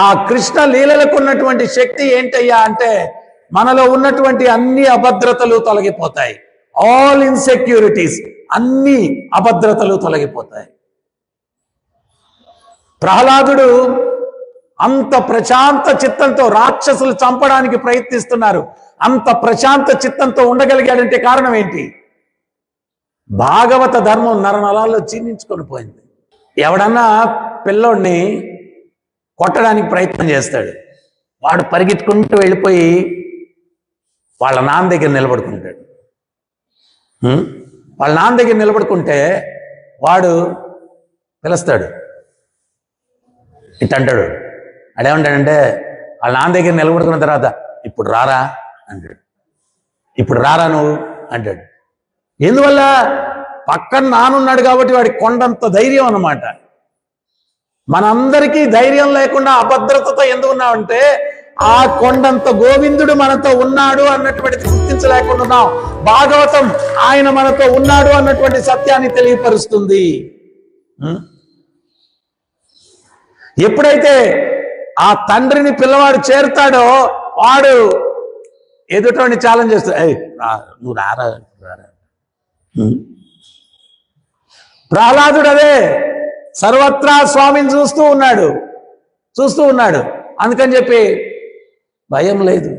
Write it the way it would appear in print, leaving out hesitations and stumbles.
ఆ కృష్ణ లీలలకు ఉన్నటువంటి శక్తి ఏంటయ్యా అంటే మనలో ఉన్నటువంటి అన్ని అభద్రతలు తొలగిపోతాయి. ఆల్ ఇన్సెక్యూరిటీస్, అన్ని అభద్రతలు తొలగిపోతాయి. ప్రహ్లాదుడు అంత ప్రశాంత చిత్తంతో, రాక్షసులు చంపడానికి ప్రయత్నిస్తున్నారు, అంత ప్రశాంత చిత్తంతో ఉండగలిగాడంటే కారణం ఏంటి? భాగవత ధర్మం నరనరాల్లో చీనించుకొని పోయింది. ఎవడన్నా పిల్లోడిని కొట్టడానికి ప్రయత్నం చేస్తాడు, వాడు పరిగెత్తుకుంటూ వెళ్ళిపోయి వాళ్ళ నాన్న దగ్గర నిలబడుకుంటాడు. వాళ్ళ నాన్న దగ్గర నిలబడుకుంటే వాడు పిలుస్తాడు, ఇట్ అంటాడు. అడేమంటాడంటే వాళ్ళ నాన్న దగ్గర నిలబడుకున్న తర్వాత ఇప్పుడు రారా అంటాడు. ఇప్పుడు రారా నువ్వు అంటాడు. ఎందువల్ల? పక్కన నానున్నాడు కాబట్టి వాడికి కొండంత ధైర్యం అన్నమాట. మనందరికీ ధైర్యం లేకుండా అభద్రతతో ఎందుకు ఉన్నామంటే ఆ కొండంత గోవిందుడు మనతో ఉన్నాడు అన్నటువంటిది గుర్తించలేకుండా ఉన్నాం. భాగవతం ఆయన మనతో ఉన్నాడు అన్నటువంటి సత్యాన్ని తెలియపరుస్తుంది. ఎప్పుడైతే ఆ తండ్రిని పిల్లవాడు చేరుతాడో వాడు ఎదుటోని ఛాలెంజ్ చేస్తాడు, నువ్వు రారా. ప్రహ్లాదుడు అదే సర్వత్రా స్వామిని చూస్తూ ఉన్నాడు. అందుకని చెప్పి భయం లేదు.